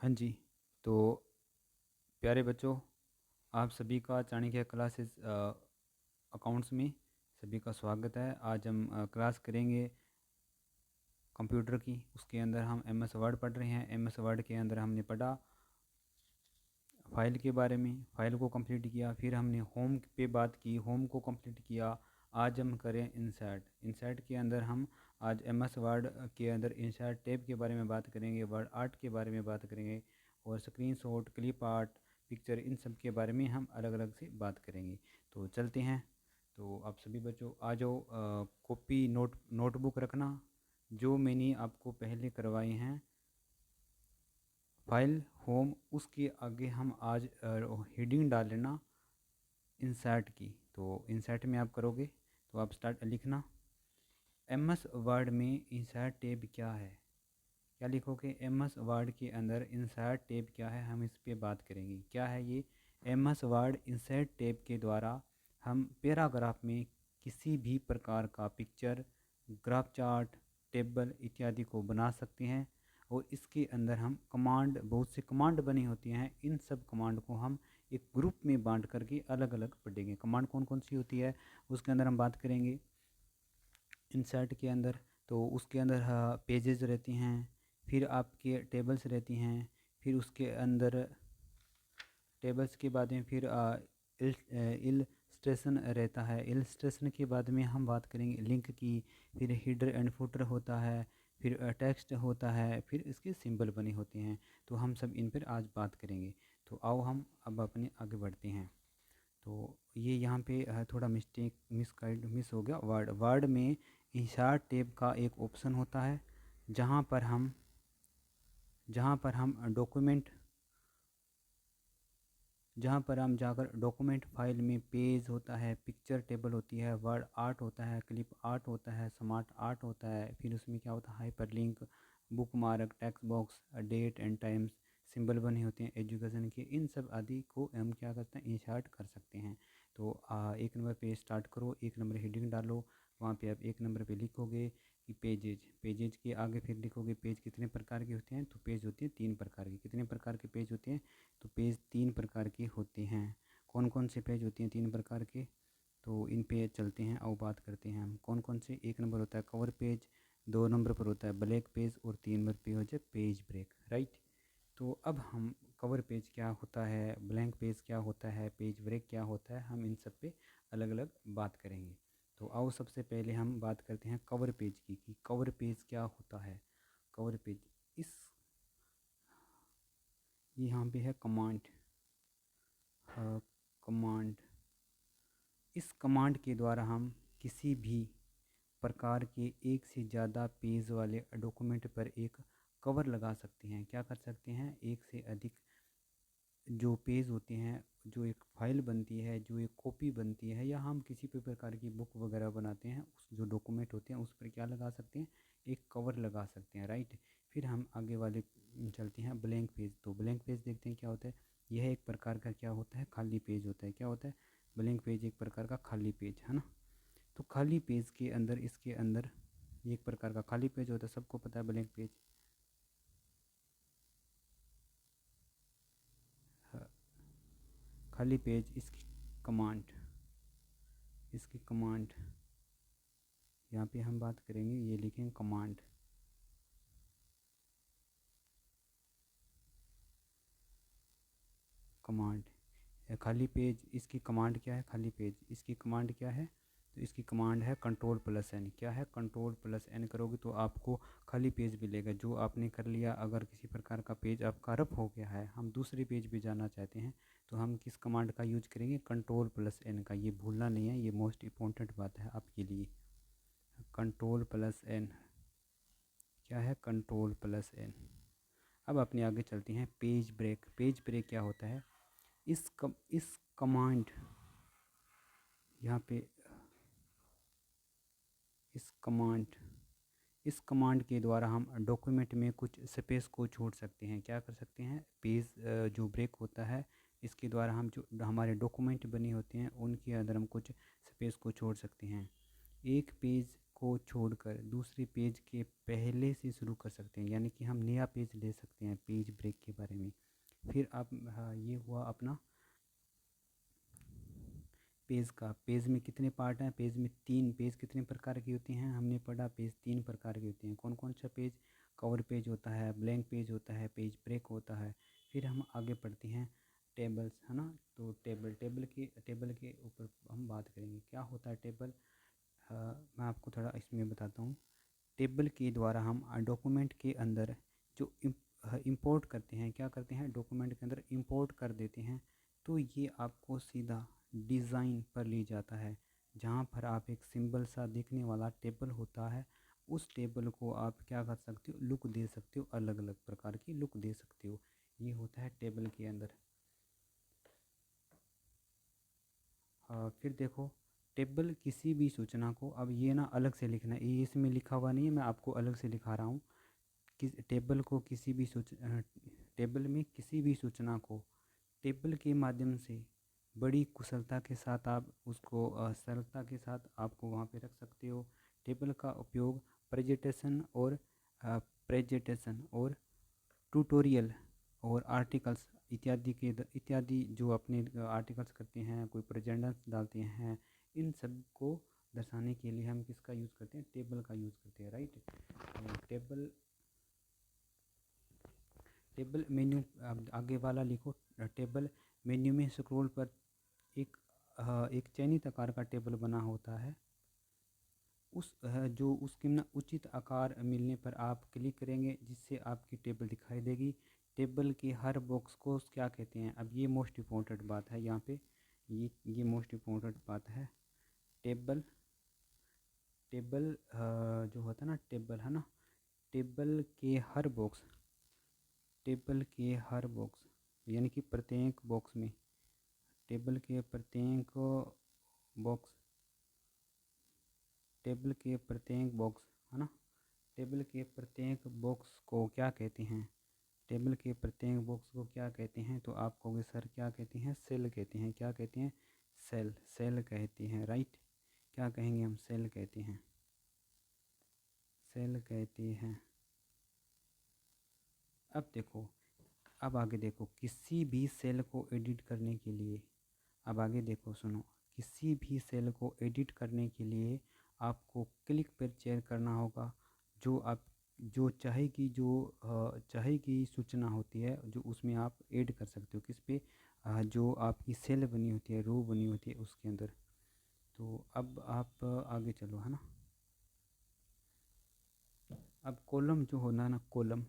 हाँ जी। तो प्यारे बच्चों, आप सभी का चाणक्य क्लासेस अकाउंट्स में सभी का स्वागत है। आज हम क्लास करेंगे कंप्यूटर की। उसके अंदर हम एमएस वर्ड पढ़ रहे हैं। एमएस वर्ड के अंदर हमने पढ़ा फाइल के बारे में, फाइल को कंप्लीट किया। फिर हमने होम पे बात की, होम को कंप्लीट किया। आज हम करें इंसर्ट। इंसर्ट के अंदर हम आज एमएस वर्ड के अंदर इंसर्ट टैब के बारे में बात करेंगे, वर्ड आर्ट के बारे में बात करेंगे, और स्क्रीनशॉट, क्लिप आर्ट, पिक्चर, इन सब के बारे में हम अलग अलग से बात करेंगे। तो चलते हैं। तो आप सभी बच्चों आ जाओ, कॉपी नोटबुक रखना जो मैंने आपको पहले करवाई हैं। फाइल होम, उसके आगे हम आज हेडिंग डाल लेना इंसर्ट की। तो इंसर्ट में आप करोगे तो आप स्टार्ट लिखना एमएस वर्ड में इंसर्ट टैब क्या है। क्या लिखोगे? एमएस वर्ड के अंदर इंसर्ट टैब क्या है, हम इस पे बात करेंगे। क्या है ये? एमएस वर्ड इंसर्ट टैब के द्वारा हम पैराग्राफ में किसी भी प्रकार का पिक्चर, ग्राफ चार्ट, टेबल इत्यादि को बना सकते हैं। और इसके अंदर हम कमांड, बहुत से कमांड बनी होती हैं, इन सब कमांड को हम एक ग्रुप में बांट करके अलग अलग पढ़ेंगे। कमांड कौन कौन सी होती है उसके अंदर हम बात करेंगे इंसर्ट के अंदर। तो उसके अंदर पेजेस रहती हैं, फिर आपके टेबल्स रहती हैं, फिर उसके अंदर टेबल्स के बाद में फिर इलस्ट्रेशन रहता है। इलस्ट्रेशन के बाद में हम बात करेंगे लिंक की, फिर हीडर एंड फुटर होता है, फिर टेक्स्ट होता है, फिर इसके सिंबल बने होते हैं। तो हम सब इन पर आज बात करेंगे। तो आओ हम अब अपने आगे बढ़ते हैं। तो ये यहाँ पे थोड़ा मिस हो गया। वर्ड में इंसर्ट टैब का एक ऑप्शन होता है जहाँ पर हम डॉक्यूमेंट, जहाँ पर हम जाकर डॉक्यूमेंट फाइल में पेज होता है, पिक्चर टेबल होती है, वर्ड आर्ट होता है, क्लिप आर्ट होता है, स्मार्ट आर्ट होता है, फिर उसमें क्या होता है hyperlink, bookmark, text box, date and times, symbol बने होते हैं एजुकेशन के। इन सब आदि को हम क्या करते हैं, इंसर्ट कर सकते हैं। तो 1 नंबर पे स्टार्ट करो, 1 नंबर हेडिंग डालो, वहाँ पे आप 1 नंबर पे लिखोगे कि पेजेज के आगे फिर लिखोगे पेज कितने प्रकार के होते हैं। तो पेज होते हैं 3 प्रकार के। कितने प्रकार के पेज होते हैं? तो पेज 3 प्रकार के होते हैं। कौन कौन से पेज होते हैं 3 प्रकार के? तो इन पे चलते हैं और बात करते हैं हम कौन कौन से। 1 नंबर होता है कवर पेज, 2 नंबर पर होता है ब्लैक पेज, और 3 नंबर पे हो जाए पेज ब्रेक, राइट। तो अब हम कवर पेज क्या होता है, ब्लैंक पेज क्या होता है, पेज ब्रेक क्या होता है, हम इन सब पे अलग अलग बात करेंगे। तो आओ सबसे पहले हम बात करते हैं कवर पेज की कि कवर पेज क्या होता है। कवर पेज, इस यहाँ पे है कमांड, कमांड। इस कमांड के द्वारा हम किसी भी प्रकार के एक से ज़्यादा पेज वाले डॉक्यूमेंट पर एक कवर लगा सकते हैं। क्या कर सकते हैं? एक से अधिक जो पेज होते हैं, जो एक फाइल बनती है, जो एक कॉपी बनती है, या हम किसी भी प्रकार की बुक वगैरह बनाते हैं, उस जो डॉक्यूमेंट होते हैं उस पर क्या लगा सकते हैं? एक कवर लगा सकते हैं, राइट। फिर हम आगे वाले चलते हैं ब्लैंक पेज। तो ब्लैंक पेज देखते हैं क्या होता है। यह एक प्रकार का क्या होता है? खाली पेज होता है। क्या होता है? ब्लैंक पेज एक प्रकार का खाली पेज है ना। तो खाली पेज के अंदर, इसके अंदर एक प्रकार का खाली पेज होता है, सबको पता है ब्लैंक पेज। खाली पेज, इसकी कमांड यहाँ पे हम बात करेंगे। ये लिखें कमांड, खाली पेज। इसकी कमांड क्या है? खाली पेज, इसकी कमांड क्या है? तो इसकी कमांड है Ctrl+N। क्या है? Ctrl+N करोगे तो आपको खाली पेज मिलेगा जो आपने कर लिया। अगर किसी प्रकार का पेज आपका रफ हो गया है, हम दूसरे पेज पे जाना चाहते हैं, तो हम किस कमांड का यूज करेंगे? Ctrl+N का। ये भूलना नहीं है, ये मोस्ट इम्पोर्टेंट बात है आपके लिए। Ctrl+N। क्या है? Ctrl+N। अब अपने आगे चलते हैं पेज ब्रेक। पेज ब्रेक क्या होता है? इस कमांड, यहाँ पे इस कमांड के द्वारा हम डॉक्यूमेंट में कुछ स्पेस को छोड़ सकते हैं। क्या कर सकते हैं? पेज जो ब्रेक होता है, इसके द्वारा हम जो हमारे डॉक्यूमेंट बने होते हैं उनके अंदर हम कुछ स्पेस को छोड़ सकते हैं। एक पेज को छोड़कर दूसरे पेज के पहले से शुरू कर सकते हैं, यानी कि हम नया पेज ले सकते हैं पेज ब्रेक के बारे में। फिर आप हाँ, ये हुआ अपना पेज का। पेज में कितने पार्ट हैं? पेज में 3। पेज कितने प्रकार की होती हैं? हमने पढ़ा पेज 3 प्रकार के होते हैं। कौन कौन सा पेज? कवर पेज होता है, ब्लैंक पेज होता है, पेज ब्रेक होता है। फिर हम आगे पढ़ते हैं टेबल्स, है ना। तो टेबल के ऊपर हम बात करेंगे। क्या होता है टेबल? मैं आपको थोड़ा इसमें बताता हूँ। टेबल के द्वारा हम डॉक्यूमेंट के अंदर जो इंपोर्ट करते हैं, क्या करते हैं, डॉक्यूमेंट के अंदर इंपोर्ट कर देते हैं, तो ये आपको सीधा डिज़ाइन पर ले जाता है, जहाँ पर आप एक सिंबल सा दिखने वाला टेबल होता है, उस टेबल को आप क्या कर सकते हो, लुक दे सकते हो, अलग अलग प्रकार की लुक दे सकते हो। ये होता है टेबल के अंदर। फिर देखो, टेबल किसी भी सूचना को, अब ये ना अलग से लिखना है, ये इसमें लिखा हुआ नहीं है, मैं आपको अलग से लिखा रहा हूँ। किस टेबल को किसी भी टेबल में किसी भी सूचना को टेबल के माध्यम से बड़ी कुशलता के साथ आप उसको सरलता के साथ आपको वहाँ पे रख सकते हो। टेबल का उपयोग प्रेजेंटेशन और ट्यूटोरियल और आर्टिकल्स इत्यादि जो अपने आर्टिकल्स करते हैं, कोई प्रेजेंटेशन डालते हैं, इन सब को दर्शाने के लिए हम किसका यूज़ करते हैं? टेबल का यूज़ करते हैं, राइट। टेबल मेन्यू, अब आगे वाला लिखो। टेबल मेन्यू में स्क्रॉल पर एक एक चयनित आकार का टेबल बना होता है। जो उसके ना उचित आकार मिलने पर आप क्लिक करेंगे, जिससे आपकी टेबल दिखाई देगी। टेबल के हर बॉक्स को क्या कहते हैं? अब ये मोस्ट इम्पोर्टेंट बात है यहाँ पे, ये मोस्ट इम्पोर्टेंट बात है। टेबल टेबल जो होता है ना, टेबल है ना, टेबल के हर बॉक्स यानी कि प्रत्येक बॉक्स में, टेबल के प्रत्येक बॉक्स टेबल के प्रत्येक बॉक्स है ना, टेबल के प्रत्येक बॉक्स को क्या कहते हैं? टेबल के प्रत्येक बॉक्स को क्या कहते हैं? तो आप कहोगे सर क्या कहते हैं? सेल कहते हैं। क्या कहते हैं? सेल कहते हैं, राइट। क्या कहेंगे हम? सेल कहते हैं, सेल कहते हैं। अब देखो, अब आगे देखो, किसी भी सेल को एडिट करने के लिए, अब आगे देखो, सुनो, किसी भी सेल को एडिट करने के लिए आपको क्लिक पर चेयर करना होगा। जो चाहे की सूचना होती है, जो उसमें आप ऐड कर सकते हो, किस पे? जो आपकी सेल बनी होती है, रो बनी होती है, उसके अंदर। तो अब आप आगे चलो, है ना। अब कॉलम जो होना ना, कॉलम,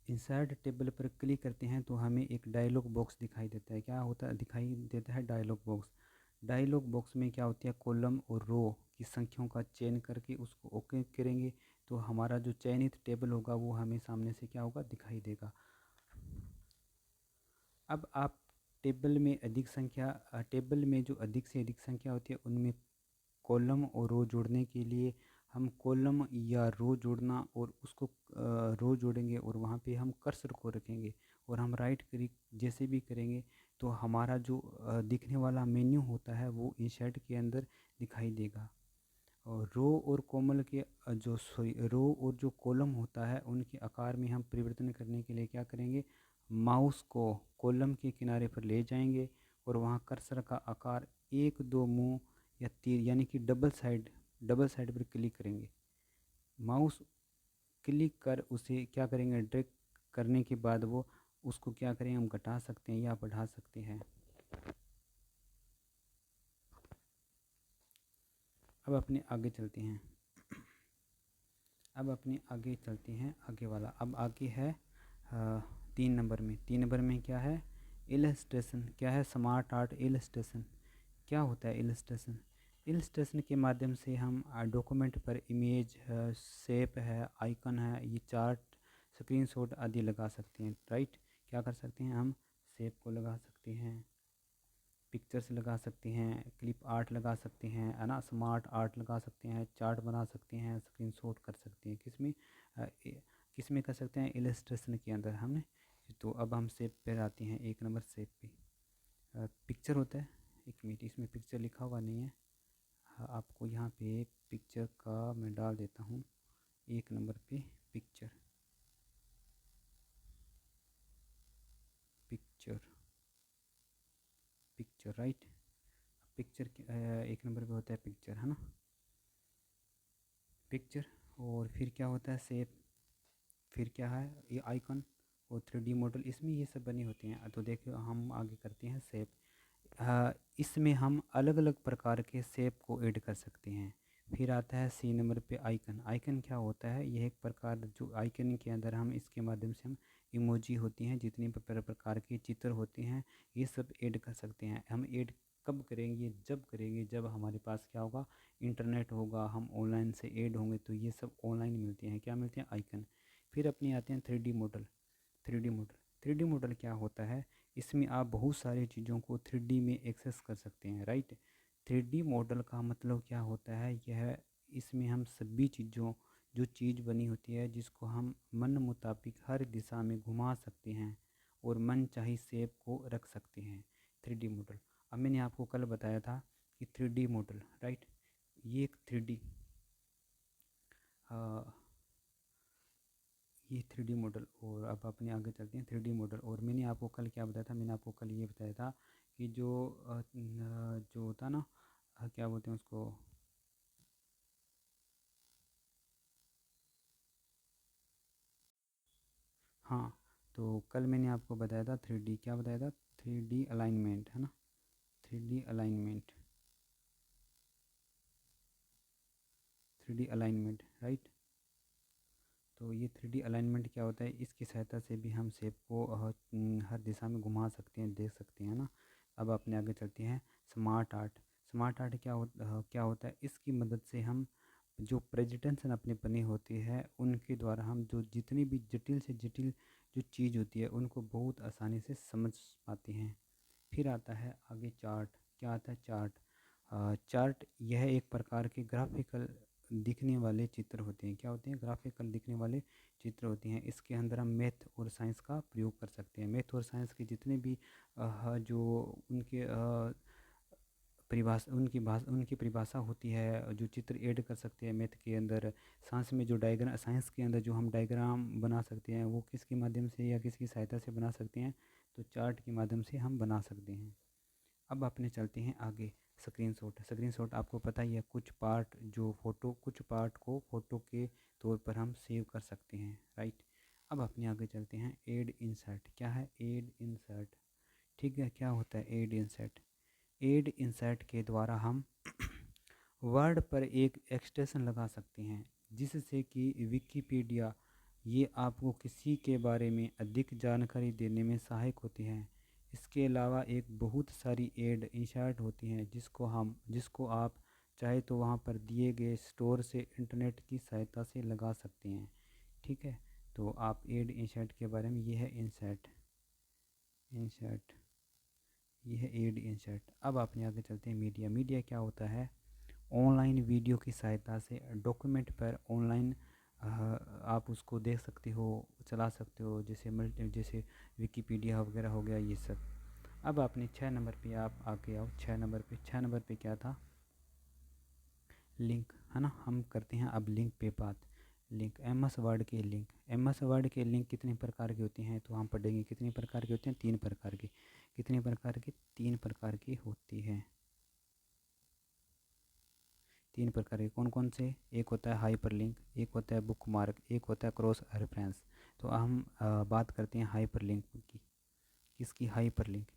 इंसर्ट टेबल पर क्लिक करते हैं तो हमें एक डायलॉग बॉक्स दिखाई देता है। क्या होता है? दिखाई देता है डायलॉग बॉक्स। डायलॉग बॉक्स में क्या होती है? कॉलम और रो की संख्याओं का चयन करके उसको ओके करेंगे तो हमारा जो चयनित टेबल होगा वो हमें सामने से क्या होगा? दिखाई देगा। अब आप टेबल में जो अधिक से अधिक संख्या होती है, उनमें कॉलम और रो जोड़ने के लिए हम कॉलम या रो जोड़ना, और उसको रो जोड़ेंगे और वहाँ पे हम कर्सर को रखेंगे और हम राइट क्लिक जैसे भी करेंगे तो हमारा जो दिखने वाला मेन्यू होता है वो इंसर्ट के अंदर दिखाई देगा। और रो और जो कॉलम होता है उनके आकार में हम परिवर्तन करने के लिए क्या करेंगे? माउस को कॉलम के किनारे पर ले जाएंगे और वहाँ कर्सर का आकार 1 2 मुँह या तीर यानी कि डबल साइड पर क्लिक करेंगे। माउस क्लिक कर उसे क्या करेंगे? ड्रैग करने के बाद वो उसको क्या करेंगे? हम घटा सकते हैं या बढ़ा सकते हैं। अब अपने आगे चलते हैं। आगे वाला, अब आगे है 3 नंबर में क्या है? इलस्ट्रेशन। क्या है? Smart art illustration. क्या होता है इलस्ट्रेशन? इलस्ट्रेशन के माध्यम से हम डॉक्यूमेंट पर इमेज है, शेप है, आइकन है, ये चार्ट, स्क्रीनशॉट आदि लगा सकते हैं, राइट। क्या कर सकते हैं? हम शेप को लगा सकते हैं, पिक्चर्स लगा सकते हैं, क्लिप आर्ट लगा सकते हैं, है ना, स्मार्ट आर्ट लगा सकते हैं, चार्ट बना सकते हैं, स्क्रीनशॉट कर सकते हैं। किस में कर सकते हैं? इलस्ट्रेशन के अंदर हमने। तो अब हम शेप पर आते हैं, 1 नंबर शेप पे। पिक्चर होता है, एक मिनट, इसमें पिक्चर लिखा हुआ नहीं है। आपको यहाँ पे पिक्चर का मैं डाल देता हूँ 1 नंबर पे picture picture picture right. Picture 1 number पे होता है पिक्चर, है ना, पिक्चर। और फिर क्या होता है सेव, फिर क्या है ये आइकन और 3D मॉडल, इसमें ये सब बने होते हैं। तो देखिए हम आगे करते हैं सेव। इसमें हम अलग अलग प्रकार के शेप को ऐड कर सकते हैं। फिर आता है सी नंबर पे आइकन। आइकन क्या होता है, यह एक प्रकार जो आइकन के अंदर हम इसके माध्यम से हम इमोजी होती हैं, जितने प्रकार के चित्र होते हैं ये सब ऐड कर सकते हैं। हम ऐड कब करेंगे, जब करेंगे जब हमारे पास क्या होगा, इंटरनेट होगा, हम ऑनलाइन से ऐड होंगे, तो ये सब ऑनलाइन मिलते हैं। क्या मिलते हैं, आइकन। फिर अपने आते हैं 3D model. 3D model, 3D model क्या होता है, इसमें आप बहुत सारी चीज़ों को 3D में एक्सेस कर सकते हैं, राइट। 3D मॉडल का मतलब क्या होता है, यह इसमें हम सभी चीज़ों, जो चीज़ बनी होती है जिसको हम मन मुताबिक हर दिशा में घुमा सकते हैं और मन चाही शेप को रख सकते हैं। 3D मॉडल, अब मैंने आपको कल बताया था कि 3D मॉडल, राइट, ये एक 3D ये 3D मॉडल। और अब अपने आगे चलते हैं 3D मॉडल। और मैंने आपको कल क्या बताया था, मैंने आपको कल ये बताया था कि जो होता ना, क्या बोलते हैं उसको, हाँ, तो कल मैंने आपको बताया था 3D, क्या बताया था, 3D अलाइनमेंट, है ना, 3D alignment, 3D alignment, right. तो ये 3D अलाइनमेंट क्या होता है, इसकी सहायता से भी हम शेप को हर दिशा में घुमा सकते हैं, देख सकते हैं ना। अब अपने आगे चलते हैं स्मार्ट आर्ट। स्मार्ट आर्ट क्या होता है, इसकी मदद से हम जो प्रेजेंटेशन अपने बने होते हैं उनके द्वारा हम जो जितनी भी जटिल से जटिल जो चीज़ होती है उनको बहुत आसानी से समझ पाते हैं। फिर आता है आगे चार्ट। क्या आता है, चार्ट। चार्ट यह एक प्रकार के ग्राफिकल दिखने वाले चित्र होते हैं। क्या होते हैं, ग्राफिकल दिखने वाले चित्र होते हैं। इसके अंदर हम मैथ और साइंस का प्रयोग कर सकते हैं। मैथ और साइंस के जितने भी जो उनके परिभाषा, उनकी परिभाषा होती है, जो चित्र ऐड कर सकते हैं मैथ के अंदर। साइंस में जो डायग्राम, साइंस के अंदर जो हम डायग्राम बना सकते हैं वो किसके माध्यम से या किसकी सहायता से बना सकते हैं, तो चार्ट के माध्यम से हम बना सकते हैं। अब अपने चलते हैं आगे स्क्रीनशॉट। स्क्रीनशॉट आपको पता ही है, कुछ पार्ट जो फ़ोटो, कुछ पार्ट को फ़ोटो के तौर पर हम सेव कर सकते हैं, राइट। अब अपने आगे चलते हैं एड इंसर्ट। क्या है, एड इंसर्ट, ठीक है। क्या होता है एड इंसर्ट, एड इंसर्ट के द्वारा हम वर्ड पर एक एक्सटेंशन लगा सकते हैं जिससे कि विकिपीडिया ये आपको किसी के बारे में अधिक जानकारी देने में सहायक होती हैं। इसके अलावा एक बहुत सारी एड इंसर्ट होती हैं जिसको आप चाहे तो वहाँ पर दिए गए स्टोर से इंटरनेट की सहायता से लगा सकते हैं, ठीक है। तो आप एड इंसर्ट के बारे में, ये है इंसर्ट, इंसर्ट, ये है एड इंसर्ट। अब आपने आगे चलते हैं मीडिया। मीडिया क्या होता है, ऑनलाइन वीडियो की सहायता से डॉक्यूमेंट पर ऑनलाइन आप उसको देख सकते हो, चला सकते हो, जैसे विकिपीडिया वगैरह हो गया ये सब। अब आपने 6 नंबर पे आप आगे आओ। 6 नंबर पे, 6 नंबर पे क्या था, लिंक, है ना। हम करते हैं अब लिंक पे बात। लिंक, एम एस वर्ड के लिंक। एम एस वर्ड के लिंक कितने प्रकार के होते हैं, तो हम पढ़ेंगे कितने प्रकार के होते हैं, 3 प्रकार के। कितने प्रकार के, 3 प्रकार की होती है। 3 प्रकार के कौन कौन से, एक होता है हाइपर लिंक, एक होता है बुक मार्क, एक होता है क्रॉस रेफरेंस। तो हम बात करते हैं हाइपर लिंक की। किसकी, हाइपर लिंक।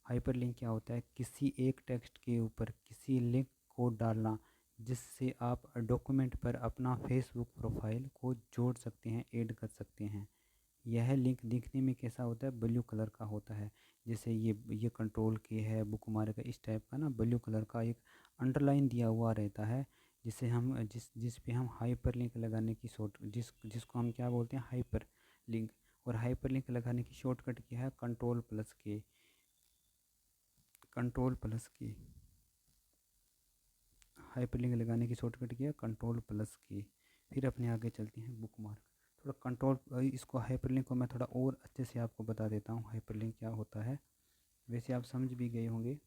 हाइपर लिंक क्या होता है, किसी एक टेक्स्ट के ऊपर किसी लिंक को डालना जिससे आप डॉक्यूमेंट पर अपना फेसबुक प्रोफाइल को जोड़ सकते हैं, ऐड कर सकते हैं। यह लिंक दिखने में कैसा होता है, ब्लू कलर का होता है। जैसे ये कंट्रोल की है, बुक मार्क का, इस टाइप का ना ब्लू कलर का एक अंडरलाइन दिया हुआ रहता है, जिसे हम जिस पे हम हाइपर लिंक लगाने की जिसको हम क्या बोलते हैं, हाइपर लिंक। और हाइपर लिंक लगाने की शॉर्टकट क्या है, कंट्रोल+K, कंट्रोल+K। हाइपर लिंक लगाने की शॉर्टकट क्या है, कंट्रोल+K। फिर अपने आगे चलते हैं बुक मार्क। थोड़ा कंट्रोल, इसको हाइपर लिंक को मैं थोड़ा और अच्छे से आपको बता देता हूँ हाइपर लिंक क्या होता है। वैसे आप समझ भी गए होंगे।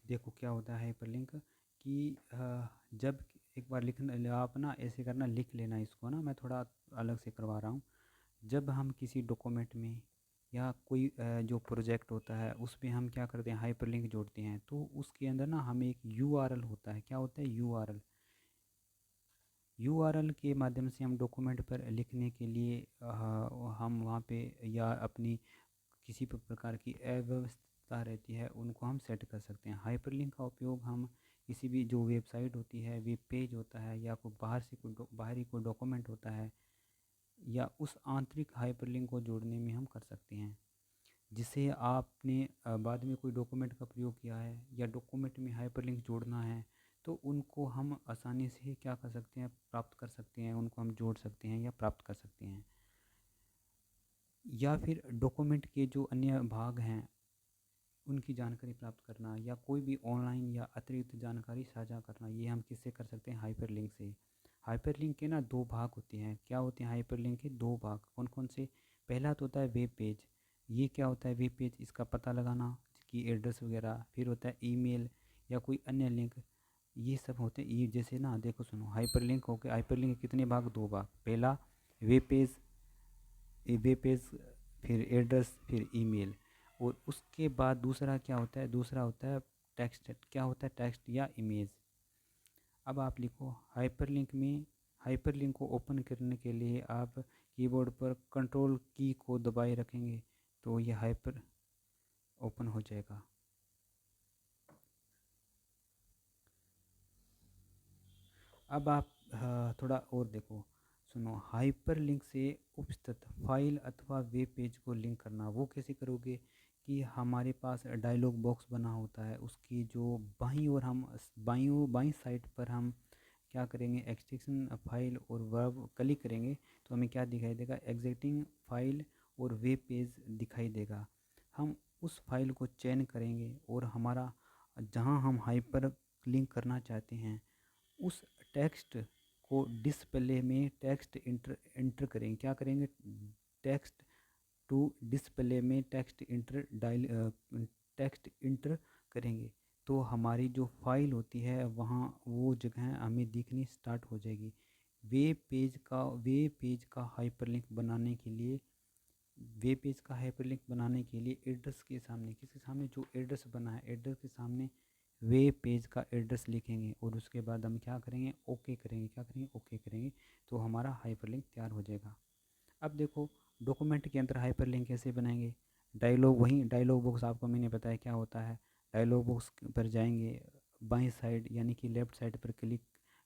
देखो क्या होता है हाइपरलिंक कि जब एक बार लिखना, आप ना ऐसे करना, लिख लेना इसको ना, मैं थोड़ा अलग से करवा रहा हूँ। जब हम किसी डॉक्यूमेंट में या कोई जो प्रोजेक्ट होता है उसमें हम क्या करते हैं, हाइपरलिंक जोड़ते हैं, तो उसके अंदर ना हमें एक यूआरएल होता है। क्या होता है? यूआरएल। यूआरएल के माध्यम से हम डॉक्यूमेंट पर लिखने के लिए हम वहाँ पे या अपनी किसी भी प्रकार की अव्यवस्था रहती है उनको हम सेट कर सकते हैं। हाइपरलिंक का उपयोग हम किसी भी जो वेबसाइट होती है, वेब पेज होता है, या कोई बाहर से कोई बाहरी कोई डॉक्यूमेंट होता है, या उस आंतरिक हाइपरलिंक को जोड़ने में हम कर सकते हैं। जिसे आपने बाद में कोई डॉक्यूमेंट का प्रयोग किया है या डॉक्यूमेंट में हाइपरलिंक जोड़ना है, तो उनको हम आसानी से क्या कर सकते हैं, प्राप्त कर सकते हैं, उनको हम जोड़ सकते हैं या प्राप्त कर सकते हैं। या फिर डॉक्यूमेंट के जो अन्य भाग हैं उनकी जानकारी प्राप्त करना, या कोई भी ऑनलाइन या अतिरिक्त जानकारी साझा करना, ये हम किससे कर सकते हैं? हाइपरलिंक से। हाइपरलिंक के ना दो भाग होते हैं। क्या होते हैं हाइपरलिंक के दो भाग? कौन कौन से? पहला तो होता है वेब पेज। ये क्या होता है वेब पेज? इसका पता लगाना कि एड्रेस वगैरह। फिर होता है ईमेल या कोई अन्य लिंक। ये सब होते हैं। ये जैसे ना देखो सुनो, हाइपरलिंक हो गया। हाइपरलिंक के कितने भाग? दो भाग। पहला वेब पेज, वेब पेज, फिर एड्रेस, फिर ईमेल। और उसके बाद दूसरा क्या होता है? दूसरा होता है टेक्स्ट। क्या होता है? टेक्स्ट या इमेज। अब आप लिखो हाइपरलिंक में। हाइपरलिंक को ओपन करने के लिए आप कीबोर्ड पर कंट्रोल की को दबाए रखेंगे तो ये हाइपर ओपन हो जाएगा। अब आप थोड़ा और देखो, सुनो। हाइपरलिंक से उपस्थित फाइल अथवा वेब पेज को लिंक करना, वो कैसे करोगे कि हमारे पास डायलॉग बॉक्स बना होता है, उसकी जो बाईं ओर हम बाईं साइड पर हम क्या करेंगे, एक्सटेंशन फाइल और वर्ब क्लिक करेंगे तो हमें क्या दिखाई देगा? एग्जिटिंग फाइल और वेब पेज दिखाई देगा। हम उस फाइल को चयन करेंगे और हमारा जहां हम हाइपर लिंक करना चाहते हैं उस टेक्स्ट को डिस्प्ले में टेक्स्ट इंटर करेंगे। क्या करेंगे? टेक्स्ट टू डिस्प्ले में टेक्स्ट इंटर करेंगे तो हमारी जो फाइल होती है वहाँ वो जगह हमें दिखनी स्टार्ट हो जाएगी। वेब पेज का हाइपरलिंक बनाने के लिए वेब पेज का हाइपरलिंक बनाने के लिए एड्रेस के सामने, किसके सामने? जो एड्रेस बना है एड्रेस के सामने वेब पेज का एड्रेस लिखेंगे और उसके बाद हम क्या करेंगे? ओके करेंगे। क्या करेंगे? ओके करेंगे तो हमारा हाइपरलिंक तैयार हो जाएगा। अब देखो डॉक्यूमेंट के अंदर हाइपरलिंक कैसे बनाएंगे? डायलॉग, वही डायलॉग बॉक्स आपको मैंने बताया क्या होता है। डायलॉग बॉक्स पर जाएंगे, बाईं साइड यानी कि लेफ़्ट साइड पर क्लिक,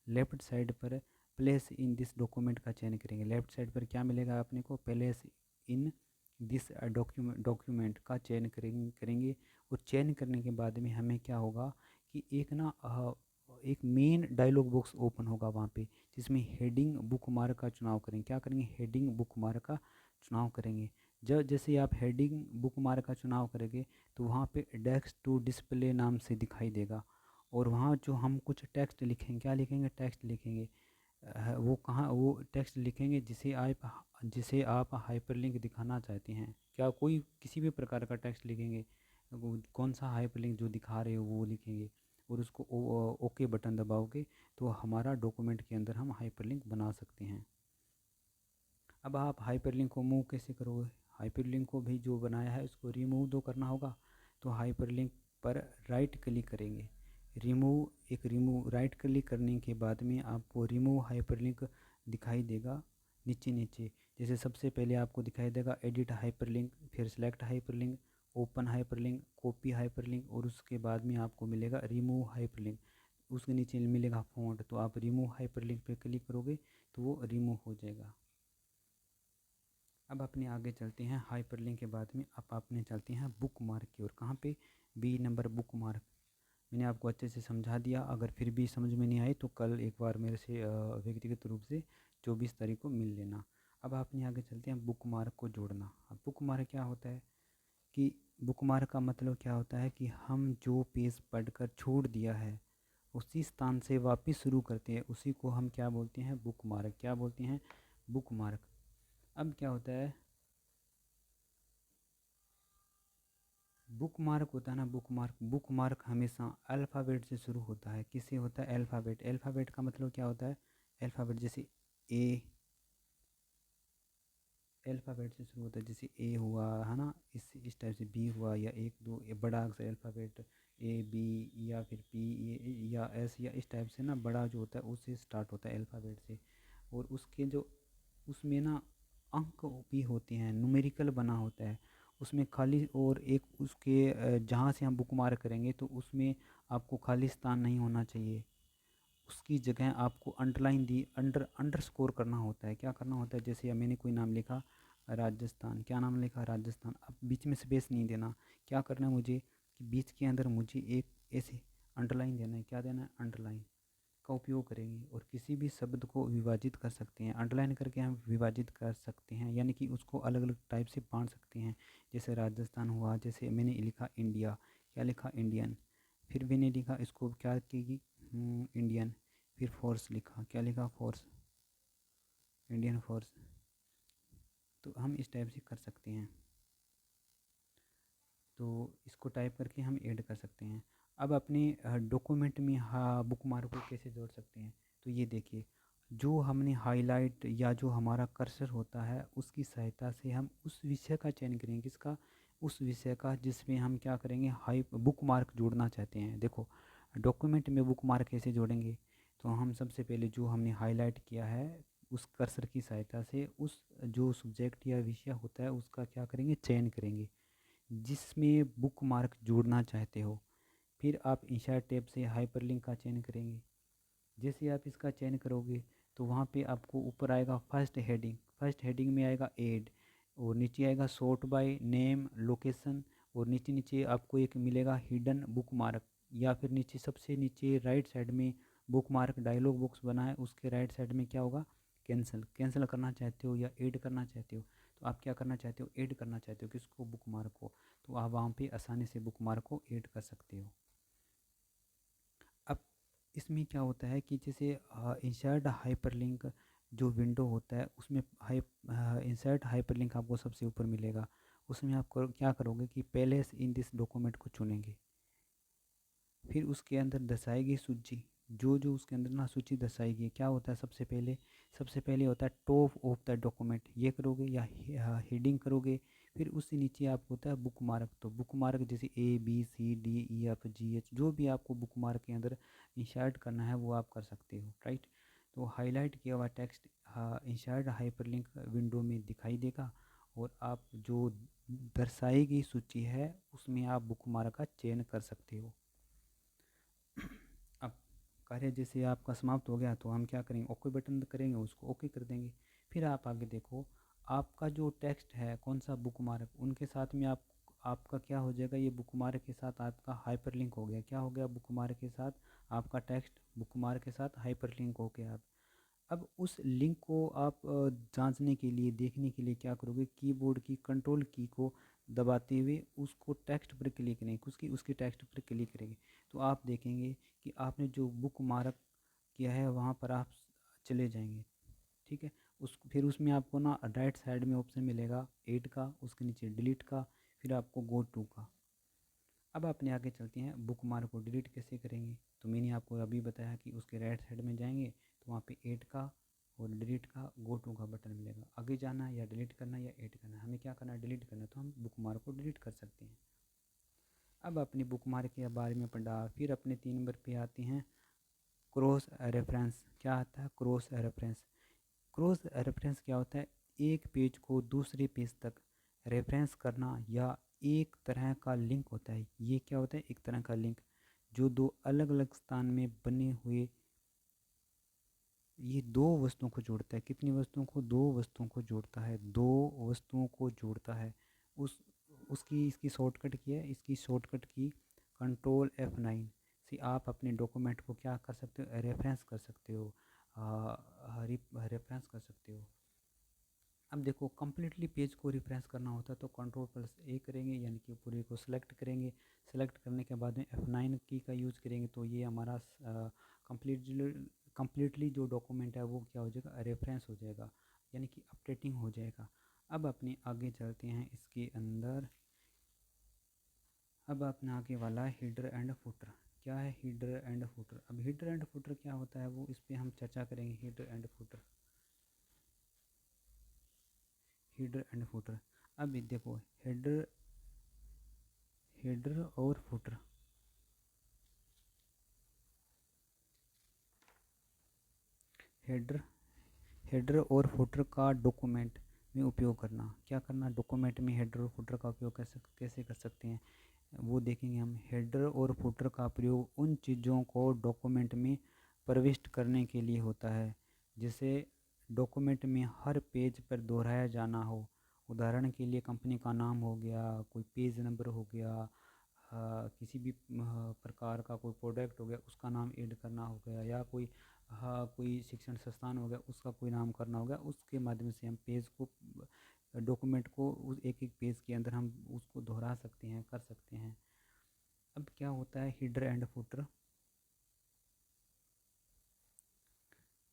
लेफ़्ट साइड पर प्लेस इन दिस डॉक्यूमेंट का चयन करेंगे। लेफ़्ट साइड पर क्या मिलेगा अपने को? प्लेस इन दिस डॉक्यूमेंट का चयन करेंगे। और चयन करने के बाद में हमें क्या होगा कि एक मेन डायलॉग बॉक्स ओपन होगा वहाँ पे, जिसमें हेडिंग बुकमार्क का चुनाव करेंगे। क्या करेंगे? हेडिंग बुकमार्क का चुनाव करेंगे। जब जैसे आप हेडिंग बुकमार्क का चुनाव करेंगे तो वहाँ पे डेस्क टू डिस्प्ले नाम से दिखाई देगा और वहाँ जो हम कुछ टेक्स्ट लिखेंगे, क्या लिखेंगे? टेक्स्ट लिखेंगे। वो कहाँ वो टेक्स्ट लिखेंगे जिसे आप हाइपरलिंक दिखाना चाहते हैं। क्या कोई किसी भी प्रकार का टेक्स्ट लिखेंगे, वो कौन सा हाइपरलिंक जो दिखा रहे हो वो लिखेंगे और उसको ओके बटन दबाओगे तो हमारा डॉक्यूमेंट के अंदर हम हाइपरलिंक बना सकते हैं। अब आप हाइपरलिंक को मूव कैसे करोगे? हाइपरलिंक को भी जो बनाया है उसको रिमूव तो करना होगा। तो हाइपरलिंक पर राइट क्लिक करेंगे। रिमूव राइट क्लिक करने के बाद में आपको रिमूव हाइपरलिंक दिखाई देगा नीचे नीचे। जैसे सबसे पहले आपको दिखाई देगा एडिट हाइपरलिंक, फिर select hyperlink, open hyperlink, copy hyperlink और उसके बाद में आपको मिलेगा रिमूव हाइपरलिंक। उसके नीचे मिलेगा फ़ॉन्ट, तो आप रिमूव हाइपरलिंक पे क्लिक करोगे तो वो रिमूव हो जाएगा। अब अपने आगे चलते हैं हाइपरलिंक के बाद में। अब अपने चलते हैं बुक मार्क की ओर। कहाँ पे? B number bookmark. मैंने आपको अच्छे से समझा दिया। अगर फिर भी समझ में नहीं आई तो कल एक बार मेरे से व्यक्तिगत रूप से 24 तारीख को मिल लेना। अब अपने आगे चलते हैं बुक मार्क को जोड़ना। अब बुक मार्क क्या होता है कि बुक मार्क का मतलब क्या होता है कि हम जो पेज पढ़कर छोड़ दिया है उसी स्थान से वापस शुरू करते हैं, उसी को हम क्या बोलते हैं? Book mark. क्या बोलते हैं? Book mark. अब क्या होता है बुक मार्क होता है ना, बुक मार्क हमेशा अल्फ़ाबेट से शुरू होता है। किससे होता है? अल्फ़ाबेट। अल्फ़ाबेट का मतलब क्या होता है? अल्फ़ाबेट जैसे ए, अल्फ़ाबेट से शुरू होता है, जैसे ए हुआ है ना, इस टाइप से बी हुआ, या एक दो बड़ा अक्षर अल्फ़ाबेट ए बी, या फिर पी या एस, या इस टाइप से ना बड़ा जो होता है उससे स्टार्ट होता है अल्फ़ाबेट से। और उसके जो उसमें ना अंक भी होते हैं, न्यूमेरिकल बना होता है उसमें खाली। और एक उसके जहाँ से हम बुक मार्क करेंगे तो उसमें आपको खाली स्थान नहीं होना चाहिए, उसकी जगह आपको अंडरलाइन दी अंडरस्कोर करना होता है। क्या करना होता है? जैसे मैंने कोई नाम लिखा राजस्थान, क्या नाम लिखा? राजस्थान। अब बीच में स्पेस नहीं देना। क्या करना है मुझे कि बीच के अंदर मुझे एक ऐसे अंडरलाइन देना है। क्या देना है? अंडरलाइन का उपयोग करेंगे। और किसी भी शब्द को विभाजित कर सकते हैं, अंडरलाइन करके हम विभाजित कर सकते हैं, यानी कि उसको अलग अलग टाइप से बांट सकते हैं। जैसे राजस्थान हुआ, जैसे मैंने लिखा इंडिया, क्या लिखा? इंडियन। फिर मैंने लिखा इसको क्या की इंडियन। फिर फोर्स लिखा, क्या लिखा? Force, Indian force. तो हम इस टाइप से कर सकते हैं। तो इसको टाइप करके हम ऐड कर सकते हैं। अब अपने डॉक्यूमेंट में बुक मार्क को कैसे जोड़ सकते हैं? तो ये देखिए, जो हमने हाईलाइट या जो हमारा कर्सर होता है उसकी सहायता से हम उस विषय का चयन करेंगे। किसका? उस विषय का जिसमें हम क्या करेंगे, हाई बुक मार्क जोड़ना चाहते हैं। देखो, डॉक्यूमेंट में बुक मार्क कैसे जोड़ेंगे? तो हम सबसे पहले जो हमने हाईलाइट किया है उस कर्सर की सहायता से उस जो सब्जेक्ट या विषय होता है उसका क्या करेंगे, चयन करेंगे जिसमें बुक मार्क जोड़ना चाहते हो। फिर आप इंसर्ट टैब से हाइपरलिंक का चयन करेंगे। जैसे आप इसका चयन करोगे तो वहाँ पे आपको ऊपर आएगा फर्स्ट हेडिंग, फर्स्ट हेडिंग में आएगा ऐड, और नीचे आएगा सॉर्ट बाय नेम लोकेशन, और नीचे नीचे आपको एक मिलेगा हिडन बुक मार्क, या फिर नीचे सबसे नीचे राइट साइड में बुक मार्क डायलॉग बॉक्स बना है, उसके राइट साइड में क्या होगा? कैंसिल। कैंसिल करना चाहते हो या ऐड करना चाहते हो? तो आप क्या करना चाहते हो? ऐड करना चाहते हो। किसको? बुक मार्क को। तो आप वहाँ पे आसानी से बुक मार्क को ऐड कर सकते हो। अब इसमें क्या होता है कि जैसे इंसर्ट हाइपरलिंक जो विंडो होता है उसमें इंसर्ट हाइपरलिंक आपको सबसे ऊपर मिलेगा। उसमें आप क्या करोगे कि पहले इन दिस डॉक्यूमेंट को चुनेंगे। फिर उसके अंदर दर्शाएगी सूची, जो जो उसके अंदर ना सूची दर्शाएगी। क्या होता है? सबसे पहले होता है टॉप ऑफ द डॉक्यूमेंट, ये करोगे या हेडिंग करोगे। फिर उससे नीचे आपको होता है बुक मार्क। तो बुक मार्क जैसे A B C D E F G H, जो भी आपको बुक मार्क के अंदर इंसर्ट करना है वो आप कर सकते हो, राइट। तो हाईलाइट किया हुआ टेक्स्ट इंसर्ट हाइपरलिंक विंडो में दिखाई देगा, और आप जो दर्शाएगी सूची है उसमें आप बुक मार्क का चयन कर सकते हो। अब कार्य जैसे आपका समाप्त हो गया तो हम क्या करेंगे, ओके बटन करेंगे, उसको ओके कर देंगे। फिर आप आगे देखो, आपका जो टेक्स्ट है कौन सा बुक मार्क, उनके साथ में आपका क्या हो जाएगा, ये बुक मार्क के साथ आपका हाइपरलिंक हो गया। क्या हो गया? बुक मार्क के साथ आपका टेक्स्ट बुक मार्क के साथ हाइपरलिंक हो गया। अब उस लिंक को आप जांचने के लिए, देखने के लिए क्या करोगे, कीबोर्ड की कंट्रोल की को दबाते हुए उसको टेक्स्ट पर क्लिक करेंगे, उसकी टेक्स्ट पर क्लिक करेंगे। तो आप देखेंगे कि आपने जो बुक मार्क किया है वहाँ पर आप चले जाएंगे, ठीक है। फिर उसमें आपको ना राइट साइड में ऑप्शन मिलेगा ऐड का, उसके नीचे डिलीट का, फिर आपको गो टू का। अब अपने आगे चलते हैं, बुक मार्क को डिलीट कैसे करेंगे। तो मैंने आपको अभी बताया कि उसके राइट साइड में जाएंगे तो वहाँ पे ऐड का और डिलीट का गो टू का बटन मिलेगा। आगे जाना है या डिलीट करना है या ऐड करना है, हमें क्या करना है? डिलीट करना है, तो हम बुक मार्क को डिलीट कर सकते हैं। अब अपनी बुक मार्क के बारे में पढ़ा, फिर अपने 3 नंबर पे आते हैं क्रॉस रेफरेंस। क्या आता है? Cross reference. क्रॉस रेफरेंस क्या होता है? एक पेज को दूसरे पेज तक रेफरेंस करना, या एक तरह का लिंक होता है। ये क्या होता है? एक तरह का लिंक जो दो अलग अलग स्थान में बने हुए, ये दो वस्तुओं को जोड़ता है। कितनी वस्तुओं को? दो वस्तुओं को जोड़ता है, दो वस्तुओं को जोड़ता है। उस उसकी इसकी शॉर्टकट की है, इसकी शॉर्टकट की Ctrl+F9 से आप अपने डॉक्यूमेंट को क्या कर सकते हो? रेफरेंस कर सकते हो, रेफरेंस कर सकते हो। अब देखो, कम्प्लीटली पेज को रिफ्रेश करना होता है तो Ctrl+A करेंगे, यानी कि पूरे को सिलेक्ट करेंगे। सेलेक्ट करने के बाद में F9 की का यूज़ करेंगे तो ये हमारा कम्प्लीटली जो डॉक्यूमेंट है वो क्या हो जाएगा? रेफरेंस हो जाएगा, यानी कि अपडेटिंग हो जाएगा। अब अपने आगे चलते हैं इसके अंदर। अब अपना आगे वाला हेडर एंड फुटर। क्या है हेडर एंड फुटर? अब हेडर एंड फुटर क्या होता है वो इस पर हम चर्चा करेंगे। Header and footer, header and footer. अब देखो हेडर, हेडर और फुटर, हेडर, हेडर और फुटर का डॉक्यूमेंट में उपयोग करना। क्या करना? डॉक्यूमेंट में हेडर और फुटर का उपयोग कैसे कर सकते हैं वो देखेंगे हम। हेडर और फुटर का प्रयोग उन चीज़ों को डॉक्यूमेंट में प्रविष्ट करने के लिए होता है जिसे डॉक्यूमेंट में हर पेज पर दोहराया जाना हो। उदाहरण के लिए कंपनी का नाम हो गया, कोई पेज नंबर हो गया, किसी भी प्रकार का कोई प्रोडक्ट हो गया उसका नाम ऐड करना हो गया, या कोई कोई शिक्षण संस्थान हो गया उसका कोई नाम करना हो गया। उसके माध्यम से हम पेज को, डॉक्यूमेंट को उस एक एक पेज के अंदर हम उसको दोहरा सकते हैं, कर सकते हैं। अब क्या होता है header and footer?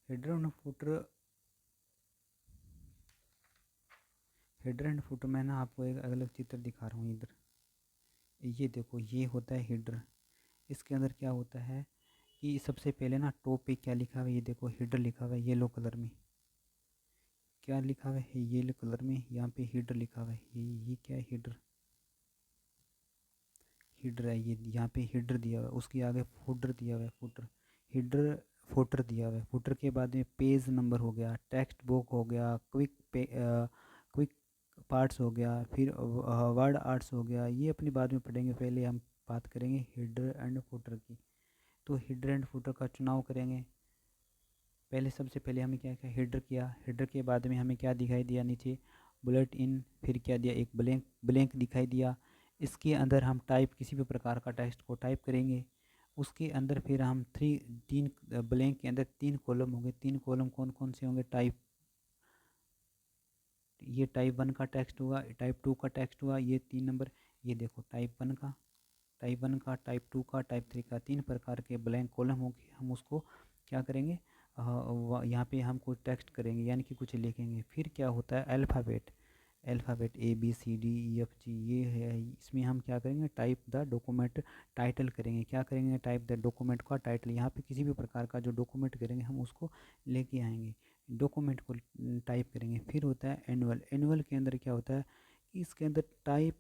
Header and footer, header and footer मैं ना आपको एक अलग चित्र दिखा रहा हूँ इधर। ये देखो ये होता है हेडर। इसके अंदर क्या होता है कि सबसे पहले ना टॉप पे क्या लिखा हुआ है, ये देखो हेडर लिखा हुआ है येलो कलर में। क्या लिखा हुआ है? येलो कलर में यहाँ पे हेडर लिखा हुआ है। ये क्या है? हेडर, हेडर है ये। यहाँ पे हेडर दिया हुआ है, उसके आगे फुटर दिया हुआ है, फुटर, हेडर फुटर दिया हुआ है। फुटर के बाद में पेज नंबर हो गया, टेक्स्ट बुक हो गया, क्विक पार्ट्स हो गया, फिर वर्ड आर्ट्स हो गया। ये अपनी बाद में पढ़ेंगे, पहले हम बात करेंगे हेडर एंड फुटर की। तो हेडर एंड फुटर का चुनाव करेंगे। पहले सबसे पहले हमें क्या किया? हेडर किया। हेडर के बाद में हमें क्या दिखाई दिया? नीचे बुलेट इन, फिर क्या दिया? एक ब्लैंक, ब्लैंक दिखाई दिया। इसके अंदर हम टाइप, किसी भी प्रकार का टेक्स्ट को टाइप करेंगे। उसके अंदर फिर हम तीन ब्लैंक के अंदर तीन कॉलम होंगे। तीन कॉलम कौन कौन से होंगे? टाइप, ये टाइप 1 का टेक्स्ट हुआ, टाइप 2 का टेक्स्ट हुआ, ये 3 नंबर। ये देखो टाइप 1 का, टाइप 1 का, टाइप 2 का, टाइप 3 का, 3 प्रकार के ब्लैंक कॉलम होंगे। हम उसको क्या करेंगे? यहाँ पे हम कुछ टेक्स्ट करेंगे यानी कि कुछ लिखेंगे। फिर क्या होता है? अल्फ़ाबेट, अल्फ़ाबेट ABCDEFG ये है। इसमें हम क्या करेंगे? टाइप द डॉक्यूमेंट टाइटल करेंगे। क्या करेंगे? टाइप द डॉक्यूमेंट का टाइटल। यहाँ पे किसी भी प्रकार का जो डॉक्यूमेंट करेंगे हम उसको लेके आएंगे, डॉक्यूमेंट को टाइप करेंगे। फिर होता है एनुअल। एनुअल के अंदर क्या होता है कि इसके अंदर टाइप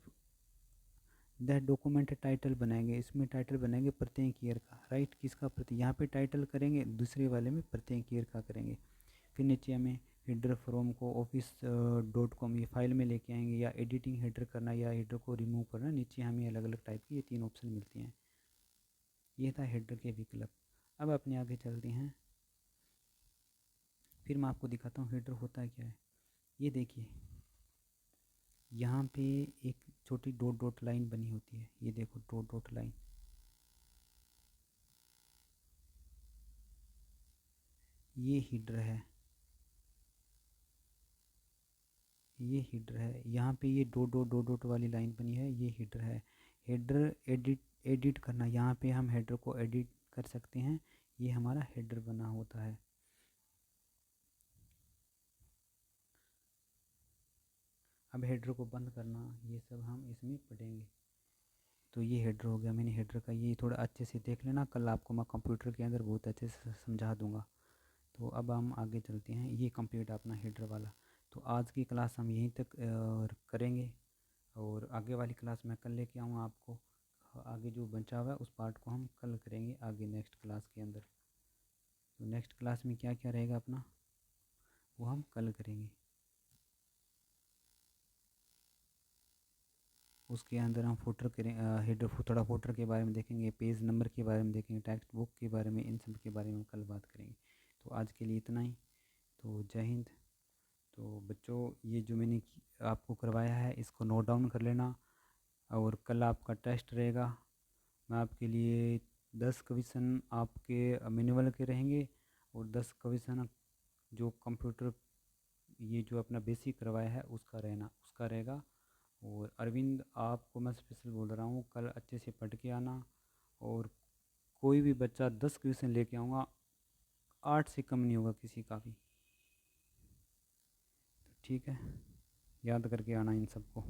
द डॉक्यूमेंट टाइटल बनाएंगे। इसमें टाइटल बनाएंगे प्रत्येक ईयर का, राइट? किसका? प्रति, यहाँ पे टाइटल करेंगे, दूसरे वाले में प्रत्येक ईयर का करेंगे। फिर नीचे हमें हेडर फ्रॉम को office.com ये फाइल में लेके आएंगे, या एडिटिंग हेडर करना या हेडर को रिमूव करना। नीचे हमें अलग अलग टाइप की ये 3 ऑप्शन मिलते हैं। ये था हेडर के विकल्प। अब अपने आगे चलते हैं, फिर मैं आपको दिखाता हूँ हेडर होता क्या है। ये देखिए यहाँ पे एक छोटी डॉट डॉट लाइन बनी होती है। ये देखो डॉट डॉट लाइन, ये हेडर है, ये हेडर है। यहाँ पे ये डॉट डॉट डॉट डॉट वाली लाइन बनी है, ये हेडर है। हेडर एडिट, एडिट करना, यहाँ पे हम हेडर को एडिट कर सकते हैं। ये हमारा हेडर बना होता है। अब हेडर को बंद करना, ये सब हम इसमें पढ़ेंगे। तो ये हेडर हो गया। मैंने हेडर का ये थोड़ा अच्छे से देख लेना, कल आपको मैं कंप्यूटर के अंदर बहुत अच्छे से समझा दूंगा। तो अब हम आगे चलते हैं। ये कंप्लीट अपना हेडर वाला। तो आज की क्लास हम यहीं तक करेंगे, और आगे वाली क्लास मैं कल लेके आऊँगा आपको। आगे जो बचा हुआ है उस पार्ट को हम कल करेंगे आगे नेक्स्ट क्लास के अंदर। तो नेक्स्ट क्लास में क्या क्या रहेगा अपना, वो हम कल करेंगे। उसके अंदर हम फुटर करें, हेडर, थोड़ा फुटर के बारे में देखेंगे, पेज नंबर के बारे में देखेंगे, टेक्स्ट बुक के बारे में, इन सब के बारे में हम कल बात करेंगे। तो आज के लिए इतना ही। तो जय हिंद। तो बच्चों ये जो मैंने आपको करवाया है इसको नोट डाउन कर लेना, और कल आपका टेस्ट रहेगा। मैं आपके लिए 10 क्वेश्चन आपके मैनुअल के रहेंगे, और 10 क्वेश्चन जो कंप्यूटर ये जो अपना बेसिक करवाया है उसका रहेगा। और अरविंद आपको मैं स्पेशल बोल रहा हूँ, कल अच्छे से पढ़ के आना। और कोई भी बच्चा 10 क्वेश्चन लेके आऊँगा, 8 से कम नहीं होगा किसी का भी। तो ठीक है, याद करके आना इन सबको।